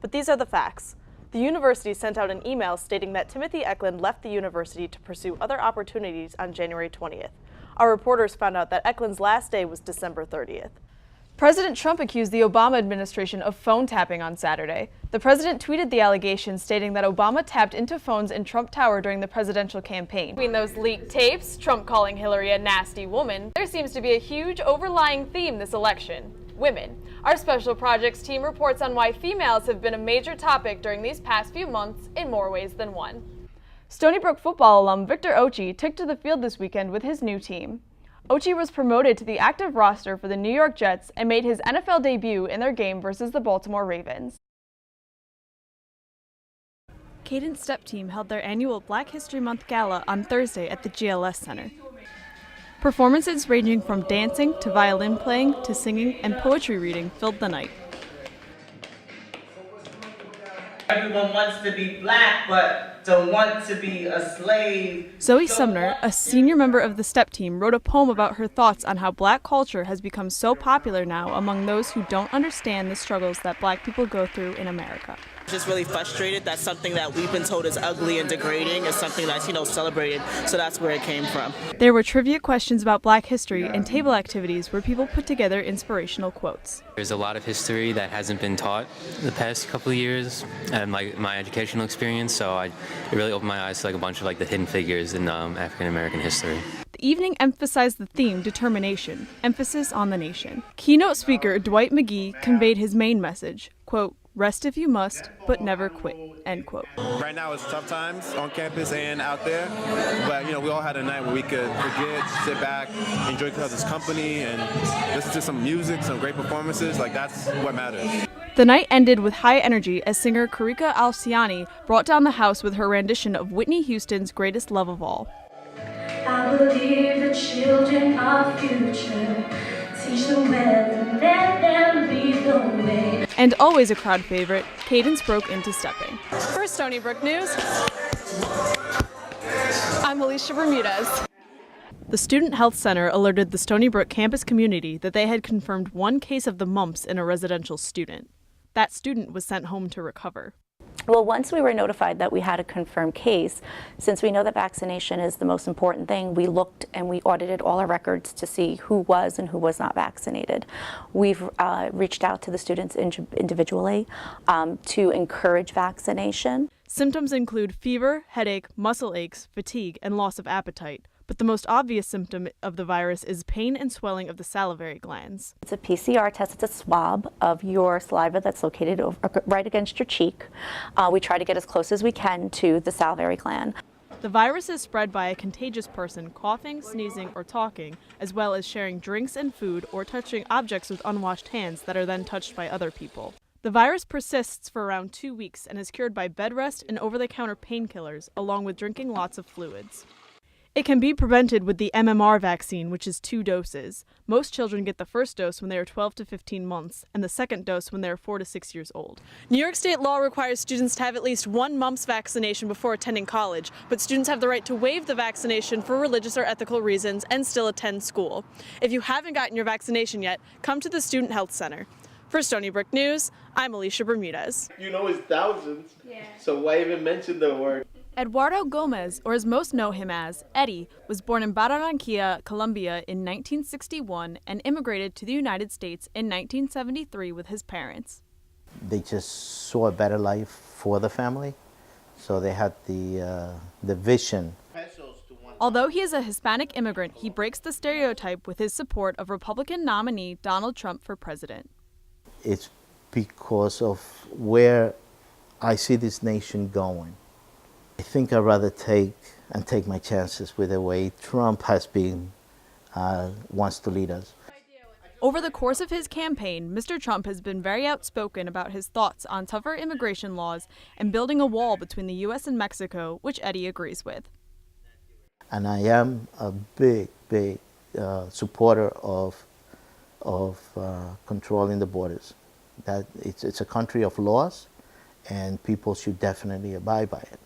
but these are the facts. The university sent out an email stating that Timothy Eklund left the university to pursue other opportunities on January 20th. Our reporters found out that Eklund's last day was December 30th. President Trump accused the Obama administration of phone tapping on Saturday. The president tweeted the allegation, stating that Obama tapped into phones in Trump Tower during the presidential campaign. Between those leaked tapes, Trump calling Hillary a nasty woman, there seems to be a huge overlying theme this election: women. Our special projects team reports on why females have been a major topic during these past few months in more ways than one. Stony Brook football alum Victor Ochi took to the field this weekend with his new team. Ochi was promoted to the active roster for the New York Jets and made his NFL debut in their game versus the Baltimore Ravens. Cadence Step Team held their annual Black History Month Gala on Thursday at the GLS Center. Performances ranging from dancing to violin playing to singing and poetry reading filled the night. Everyone wants to be black, but don't want to be a slave. Zoe Sumner, a senior member of the STEP team, wrote a poem about her thoughts on how black culture has become so popular now among those who don't understand the struggles that black people go through in America. Just really frustrated that something that we've been told is ugly and degrading is something that's, celebrated. So that's where it came from. There were trivia questions about black history and table activities where people put together inspirational quotes. There's a lot of history that hasn't been taught the past couple of years and my educational experience, so it really opened my eyes to a bunch of the hidden figures in African American history. The evening emphasized the theme determination, emphasis on the nation. Keynote speaker Dwight McGee conveyed his main message, quote, "Rest if you must, but never quit," end quote. Right now it's tough times on campus and out there, but we all had a night where we could forget, sit back, enjoy each other's company, and listen to some music, some great performances. That's what matters. The night ended with high energy as singer Karika Alciani brought down the house with her rendition of Whitney Houston's Greatest Love of All. I believe the children are future. Teach them well and let them lead the way. And always a crowd favorite, Cadence broke into stepping. For Stony Brook News, I'm Alicia Bermudez. The Student Health Center alerted the Stony Brook campus community that they had confirmed one case of the mumps in a residential student. That student was sent home to recover. Well, once we were notified that we had a confirmed case, since we know that vaccination is the most important thing, we looked and we audited all our records to see who was and who was not vaccinated. We've reached out to the students individually to encourage vaccination. Symptoms include fever, headache, muscle aches, fatigue, and loss of appetite. But the most obvious symptom of the virus is pain and swelling of the salivary glands. It's a PCR test. It's a swab of your saliva that's located right against your cheek. We try to get as close as we can to the salivary gland. The virus is spread by a contagious person coughing, sneezing, or talking, as well as sharing drinks and food or touching objects with unwashed hands that are then touched by other people. The virus persists for around 2 weeks and is cured by bed rest and over-the-counter painkillers, along with drinking lots of fluids. It can be prevented with the MMR vaccine, which is 2 doses. Most children get the first dose when they are 12 to 15 months, and the second dose when they are 4 to 6 years old. New York state law requires students to have at least 1 mumps vaccination before attending college, but students have the right to waive the vaccination for religious or ethical reasons and still attend school. If you haven't gotten your vaccination yet, come to the Student Health Center. For Stony Brook News, I'm Alicia Bermudez. It's thousands, so why even mention the word? Eduardo Gomez, or as most know him as, Eddie, was born in Barranquilla, Colombia in 1961 and immigrated to the United States in 1973 with his parents. They just saw a better life for the family, so they had the vision. Although he is a Hispanic immigrant, he breaks the stereotype with his support of Republican nominee Donald Trump for president. It's because of where I see this nation going. I think I'd rather take my chances with the way Trump has been, wants to lead us. Over the course of his campaign, Mr. Trump has been very outspoken about his thoughts on tougher immigration laws and building a wall between the U.S. and Mexico, which Eddie agrees with. And I am a big supporter of controlling the borders. That it's a country of laws, and people should definitely abide by it.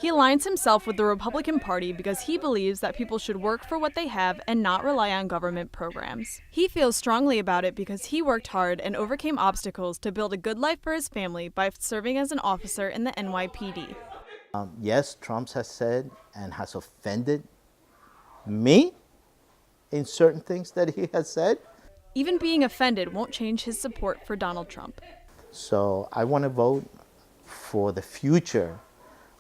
He aligns himself with the Republican Party because he believes that people should work for what they have and not rely on government programs. He feels strongly about it because he worked hard and overcame obstacles to build a good life for his family by serving as an officer in the NYPD. Yes, Trump has said and has offended me in certain things that he has said. Even being offended won't change his support for Donald Trump. So I want to vote for the future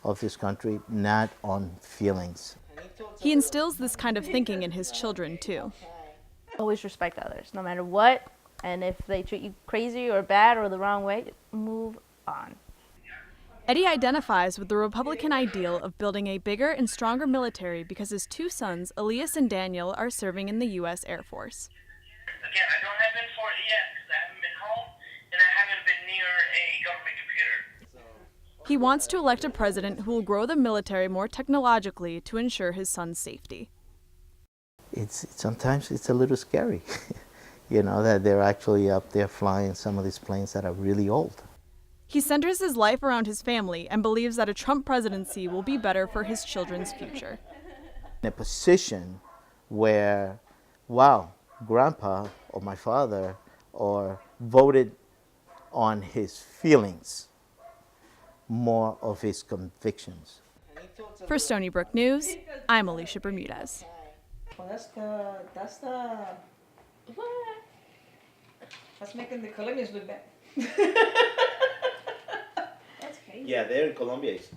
of this country, not on feelings. He instills this kind of thinking in his children, too. Always respect others, no matter what, and if they treat you crazy or bad or the wrong way, move on. Eddie identifies with the Republican ideal of building a bigger and stronger military because his two sons, Elias and Daniel, are serving in the U.S. Air Force. Again, I don't have it for it yet because I haven't been home and I haven't been near a government computer. He wants to elect a president who will grow the military more technologically to ensure his son's safety. Sometimes it's a little scary, that they're actually up there flying some of these planes that are really old. He centers his life around his family and believes that a Trump presidency will be better for his children's future. In a position where, wow, grandpa or my father voted on his feelings more of his convictions. For Stony Brook News, I'm Alicia Bermudez. Well, that's making the Colombians look bad. Yeah, there in Colombia, it's